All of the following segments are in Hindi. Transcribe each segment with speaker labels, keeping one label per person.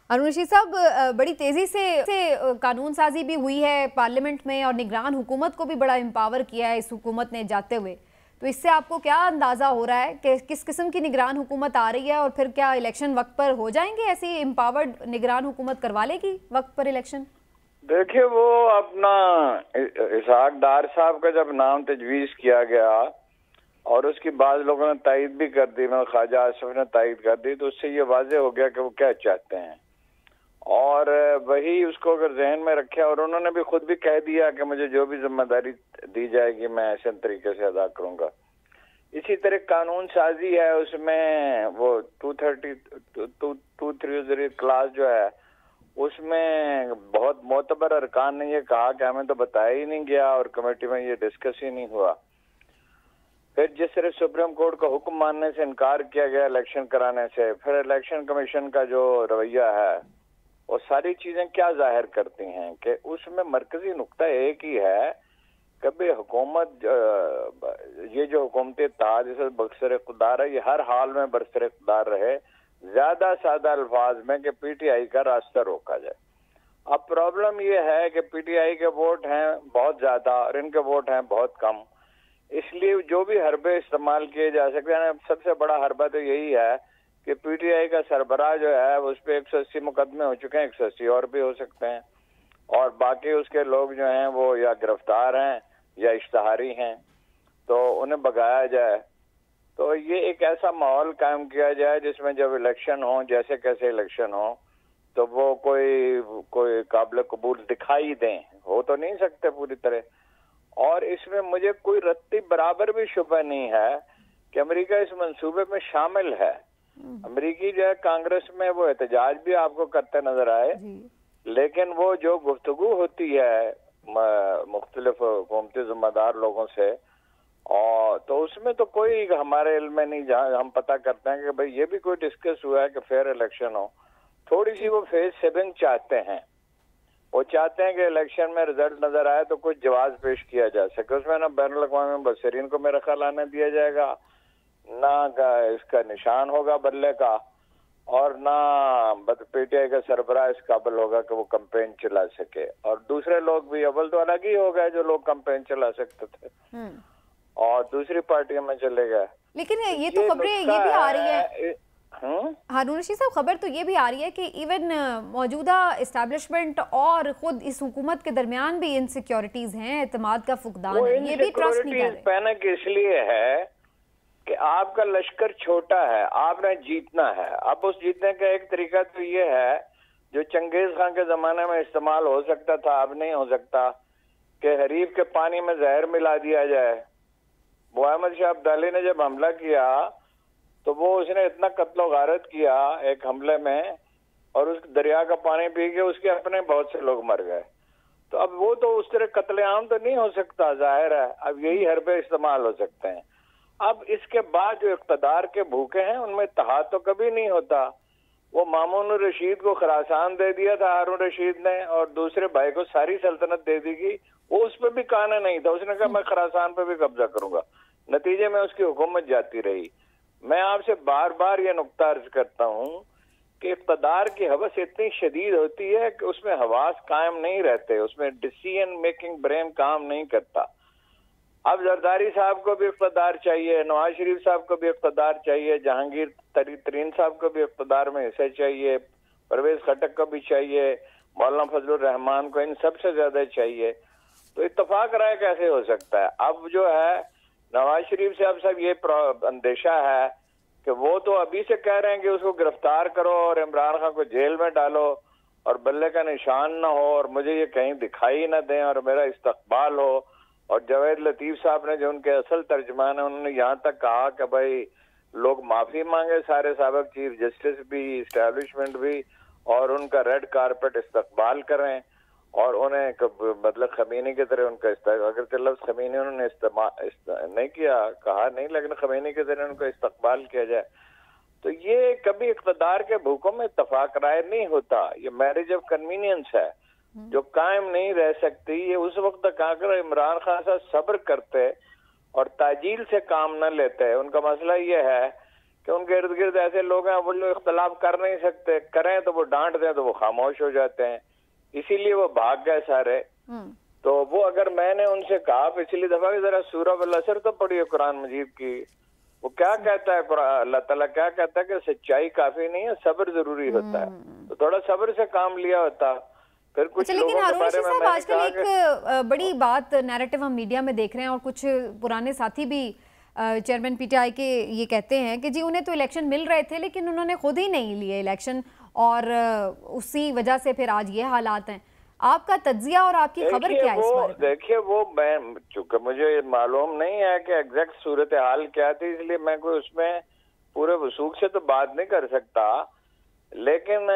Speaker 1: अरुण रशीद साहब, बड़ी तेजी से कानून साजी भी हुई है पार्लियामेंट में और निगरान हुकूमत को भी बड़ा एम्पावर किया है इस हुकूमत ने जाते हुए। तो इससे आपको क्या अंदाजा हो रहा है कि किस किस्म की निगरान हुकूमत आ रही है और फिर क्या इलेक्शन वक्त पर हो जाएंगे? ऐसी एम्पावर्ड निगरान हुकूमत करवा लेगी वक्त पर इलेक्शन?
Speaker 2: देखिए, वो अपना इसहाक डार साहब का जब नाम तजवीज़ किया गया और उसकी बाद लोगों ने तायद भी कर दी, मैं ख्वाजा आसिफ ने तायद कर दी, तो उससे ये वाजे हो गया कि वो क्या चाहते हैं। और वही उसको अगर जहन में रखे, और उन्होंने भी खुद भी कह दिया कि मुझे जो भी जिम्मेदारी दी जाएगी मैं ऐसे तरीके से अदा करूंगा। इसी तरह कानून साजी है, उसमें वो 230 क्लास जो है उसमें बहुत मोतबर अरकान ने ये कहा कि हमें तो बताया ही नहीं गया और कमेटी में ये डिस्कस ही नहीं हुआ। फिर जिस तरह सुप्रीम कोर्ट का हुक्म मानने से इनकार किया गया इलेक्शन कराने से, फिर इलेक्शन कमीशन का जो रवैया है वो सारी चीजें क्या जाहिर करती हैं कि उसमें मरकजी नुक्ता एक ही है कि भाई हुकूमत, ये जो हुकूमती इत्तेहाद इसे बरसर इक़्तिदार है, ये हर हाल में बरसर इक़्तिदार रहे, ज्यादा सादा अल्फाज में कि पीटीआई का रास्ता रोका जाए। अब प्रॉब्लम ये है कि पीटीआई के वोट हैं बहुत ज्यादा और इनके वोट हैं बहुत कम, इसलिए जो भी हरबे इस्तेमाल किए जा सकते हैं। सबसे बड़ा हरबा तो यही है कि पीटीआई का सरबराह जो है उस पर 180 मुकदमे हो चुके हैं, 180 और भी हो सकते हैं, और बाकी उसके लोग जो हैं वो या गिरफ्तार हैं या इश्तहारी हैं, तो उन्हें भगाया जाए। तो ये एक ऐसा माहौल कायम किया जाए जिसमें जब इलेक्शन हो, जैसे कैसे इलेक्शन हो, तो वो कोई काबिल कबूल दिखाई दें। हो तो नहीं सकते पूरी तरह। और इसमें मुझे कोई रत्ती बराबर भी शुबा नहीं है कि अमेरिका इस मंसूबे में शामिल है। अमेरिकी जो है कांग्रेस में वो एहतजाज भी आपको करते नजर आए, लेकिन वो जो गुफ्तगू होती है मुख्तलिफ हुकूमती जिम्मेदार लोगों से, और तो उसमें तो कोई हमारे इल्म में नहीं, जहाँ हम पता करते हैं कि भाई ये भी कोई डिस्कस हुआ है कि फेयर इलेक्शन हो। थोड़ी सी वो फेस सेविंग चाहते हैं, वो चाहते हैं कि इलेक्शन में रिजल्ट नजर आए तो कुछ जवाब पेश किया जा सके। उसमें ना बैनुल अक़वामी मुबस्सिरीन को मेरा ख्याल आने दिया जाएगा, ना इसका निशान होगा बल्ले का, और ना पीटीआई का सरबराह इस काबिल होगा कि वो कैंपेन चला सके। और दूसरे लोग भी अव्वल तो अलग ही हो गए जो लोग कैंपेन चला सकते थे और दूसरी पार्टियों में चले गए।
Speaker 1: लेकिन ये तो खबरें ये भी आ रही है हारून रशीद साहब, खबर तो ये भी आ रही है कि इवन मौजूदा इस्टेब्लिशमेंट और खुद इस हुकूमत के दरमियान भी इनसिक्योरिटीज हैं, एतमाद का फुकदान है, ये भी ट्रस्ट नहीं कर रहे।
Speaker 2: पैनिक इसलिए है कि आपका लश्कर छोटा है, आपने जीतना है। अब उस जीतने का एक तरीका तो ये है जो चंगेज खान के जमाने में इस्तेमाल हो सकता था, अब नहीं हो सकता, कि हरीफ के पानी में जहर मिला दिया जाए। वो अहमद शाह अब्दाली ने जब हमला किया तो वो उसने इतना कत्लो गारत किया एक हमले में, और उस दरिया का पानी पी के उसके अपने बहुत से लोग मर गए। तो अब वो तो उस तरह कत्लेआम तो नहीं हो सकता, जाहिर है। अब यही हरबे इस्तेमाल हो सकते हैं। अब इसके बाद जो इक़्तिदार के भूखे हैं उनमें इत्तेहाद तो कभी नहीं होता। वो मामून रशीद को खुरासान दे दिया था हारून रशीद ने, और दूसरे भाई को सारी सल्तनत दे दी गई। वो उस पर भी काना नहीं था, उसने कहा मैं खुरासान पे भी कब्जा करूंगा। नतीजे में उसकी हुकूमत जाती रही। मैं आपसे बार बार ये नुक्ता अर्ज करता हूँ कि इक़्तिदार की हवस इतनी शदीद होती है कि उसमें हवास कायम नहीं रहते, उसमें डिसीजन मेकिंग ब्रेन काम नहीं करता। अब जरदारी साहब को भी इक़्तिदार चाहिए, नवाज शरीफ साहब को भी इक़्तिदार चाहिए, जहांगीर तरीन साहब को भी इक़्तिदार में हिस्सा चाहिए, परवेज खटक को भी चाहिए, मौलाना फजलुर रहमान को, इन सबसे ज्यादा चाहिए। तो इत्तफाक राय कैसे हो सकता है? अब जो है नवाज शरीफ साहब सब ये अंदेशा है कि वो तो अभी से कह रहे हैं कि उसको गिरफ्तार करो और इमरान खान को जेल में डालो और बल्ले का निशान ना हो और मुझे ये कहीं दिखाई ना दें और मेरा इस्तकबाल हो। और जवेद लतीफ साहब ने जो उनके असल तर्जमान है, उन्होंने यहाँ तक कहा कि भाई लोग माफी मांगे, सारे साबिक चीफ जस्टिस भी, इस्टेब्लिशमेंट भी, और उनका रेड कारपेट इस्तकबाल करें और उन्हें मतलब खमीनी की तरह उनका अगर लफ्ज़ खमीनी उन्होंने नहीं किया, कहा नहीं, लेकिन खमीनी की तरह उनका इस्तकबाल किया जाए। तो ये कभी इक़्तिदार के भूखों में इत्तफाक राय नहीं होता। ये मैरिज ऑफ कन्वीनियंस है जो कायम नहीं रह सकती। ये उस वक्त तक आकर इमरान खान साहब सब्र करते और ताजील से काम न लेते। उनका मसला ये है कि उनके इर्द गिर्द ऐसे लोग हैं वो लोग इख्तलाफ कर नहीं सकते, करें तो वो डांट दें तो वो खामोश हो जाते हैं, इसीलिए वो भाग गए सारे। तो वो अगर मैंने उनसे कहा पिछली दफा कि जरा सूरह अल असर तो पढ़िए कुरान मजीद की, वो क्या कहता है अल्लाह ताला क्या कहता है कि सच्चाई काफी नहीं है, सब्र जरूरी होता है, तो थोड़ा सब्र से काम लिया होता। फिर कुछ
Speaker 1: लेकिन हारून रशीद साहब आजकल एक बड़ी बात नैरेटिव हम मीडिया में देख रहे हैं और कुछ पुराने साथी भी चेयरमैन पीटीआई के ये कहते हैं कि जी उन्हें तो इलेक्शन मिल रहे थे लेकिन उन्होंने खुद ही नहीं लिए इलेक्शन और उसी वजह से फिर आज ये हालात हैं। आपका तज्जिया और आपकी खबर क्या है इस बारे में?
Speaker 2: देखिए वो मैं चूंकि मुझे मालूम नहीं है कि एग्जैक्ट सूरत हाल क्या थी, इसलिए मैं कोई उसमें पूरे वसूख से तो बात नहीं कर सकता, लेकिन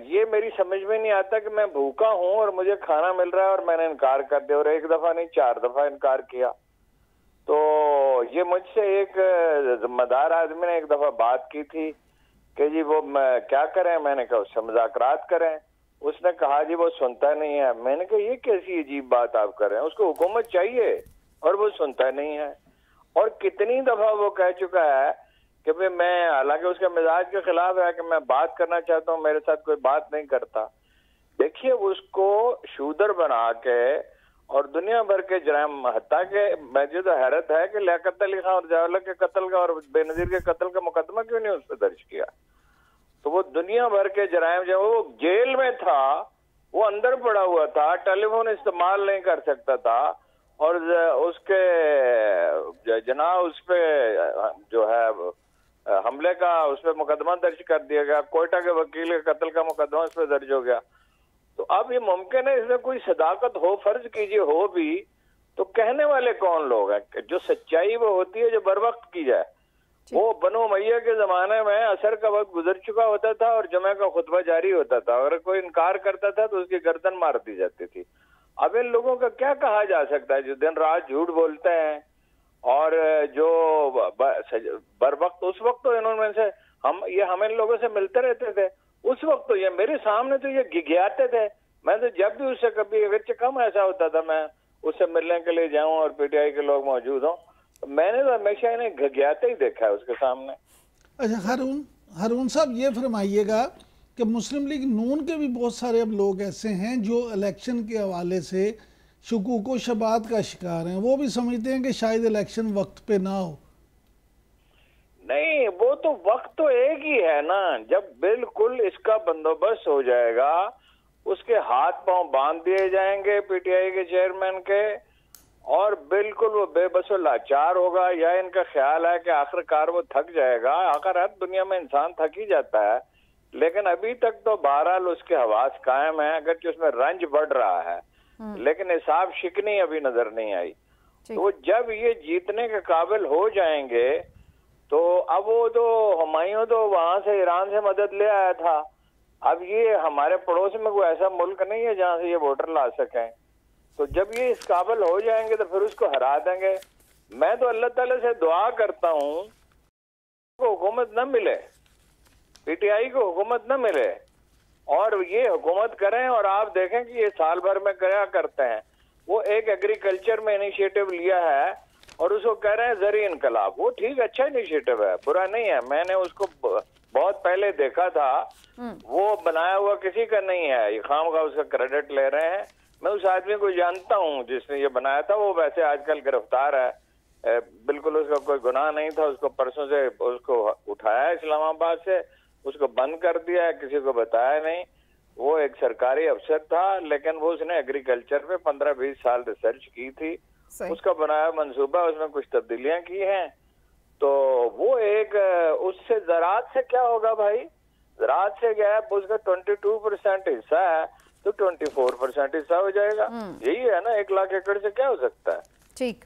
Speaker 2: ये मेरी समझ में नहीं आता कि मैं भूखा हूँ और मुझे खाना मिल रहा है और मैंने इनकार कर दिया, और एक दफा नहीं 4 दफा इनकार किया। तो ये मुझसे एक जिम्मेदार आदमी ने एक दफा बात की थी कि जी वो क्या करें, मैंने कहा उससे मुज़ाकरात करें, उसने कहा जी वो सुनता नहीं है। मैंने कहा ये कैसी अजीब बात आप कर रहे हैं, उसको हुकूमत चाहिए और वो सुनता नहीं है। और कितनी दफा वो कह चुका है कि भाई मैं, हालांकि उसके मिजाज के खिलाफ है कि मैं बात करना चाहता हूँ, मेरे साथ कोई बात नहीं करता। देखिए उसको शूदर बना के और दुनिया भर के जराइम, हत्ता के मुझे तो हैरत है कि लियाकत अली खान और जवाहर के कत्ल का और बेनजीर के कत्ल का मुकदमा क्यों नहीं उस पर दर्ज किया। तो वो दुनिया भर के जराइम, जब वो जेल में था, वो अंदर पड़ा हुआ था, टेलीफोन इस्तेमाल नहीं कर सकता था, और उसके जनाब उस पे जो है हमले का उस पर मुकदमा दर्ज कर दिया गया, कोयटा के वकील के कत्ल का मुकदमा उस पर दर्ज हो गया। तो अब ये मुमकिन है इसमें कोई सदाकत हो, फर्ज कीजिए हो भी, तो कहने वाले कौन लोग हैं? जो सच्चाई वो होती है जो बर वक्त की जाए। वो बनो उमैया के जमाने में असर का वक्त गुजर चुका होता था और जुमे का खुतबा जारी होता था, अगर कोई इनकार करता था तो उसकी गर्दन मार दी जाती थी। अब इन लोगों का क्या कहा जा सकता है जो दिन रात झूठ बोलते हैं और जो बर वक्त, उस वक्त तो इन्होंने से हम इन लोगों से मिलते रहते थे, उस वक्त तो ये मेरे सामने तो ये गिघियाते थे। मैं तो जब भी उससे कभी अगर कम ऐसा होता था मैं उससे मिलने के लिए जाऊं और पीटीआई के लोग मौजूद हों, तो मैंने तो हमेशा इन्हें घिघियाते ही देखा है उसके सामने।
Speaker 3: अच्छा हारून साहब ये फरमाइएगा कि मुस्लिम लीग नून के भी बहुत सारे अब लोग ऐसे हैं जो इलेक्शन के हवाले से शुकूक व शबात का शिकार हैं, वो भी समझते हैं कि शायद इलेक्शन वक्त पे ना हो।
Speaker 2: नहीं, वो तो वक्त तो एक ही है ना, जब बिल्कुल इसका बंदोबस्त हो जाएगा, उसके हाथ पांव बांध दिए जाएंगे पीटीआई के चेयरमैन के, और बिल्कुल वो बेबस और लाचार होगा, या इनका ख्याल है कि आखिरकार वो थक जाएगा। आखिर हर दुनिया में इंसान थक ही जाता है, लेकिन अभी तक तो बहरहाल उसके हवास कायम है, अगर उसमें रंज बढ़ रहा है, लेकिन हिसाब शिकनी अभी नजर नहीं आई। तो वो जब ये जीतने के काबिल हो जाएंगे, तो अब वो तो हुमायूं तो वहां से ईरान से मदद ले आया था, अब ये हमारे पड़ोस में कोई ऐसा मुल्क नहीं है जहां से ये वोटर ला सकें। तो जब ये इस काबिल हो जाएंगे तो फिर उसको हरा देंगे। मैं तो अल्लाह ताला से दुआ करता हूँ को हुकूमत न मिले, पीटीआई को हुकूमत न मिले, और ये हुकूमत करें, और आप देखें कि ये साल भर में क्या करते हैं। वो एक एग्रीकल्चर में इनिशिएटिव लिया है और उसको कह रहे हैं ज़री इनकलाब, वो ठीक अच्छा इनिशिएटिव है, बुरा नहीं है, मैंने उसको बहुत पहले देखा था, वो बनाया हुआ किसी का नहीं है, ये खाम का उसका क्रेडिट ले रहे हैं। मैं उस आदमी को जानता हूँ जिसने ये बनाया था, वो वैसे आजकल गिरफ्तार है, बिल्कुल उसका कोई गुनाह नहीं था, उसको परसों से उसको उठाया इस्लामाबाद से, उसको बंद कर दिया है, किसी को बताया नहीं। वो एक सरकारी अफसर था, लेकिन वो उसने एग्रीकल्चर पे 15-20 साल रिसर्च की थी, उसका बनाया मंसूबा, उसमें कुछ तब्दीलियां की हैं। तो वो एक उससे ज़राअत से क्या होगा भाई, ज़राअत से क्या है, उसका 22% हिस्सा है तो 24% हिस्सा हो जाएगा, यही है ना, 1 लाख एकड़ से क्या हो सकता है।
Speaker 1: ठीक।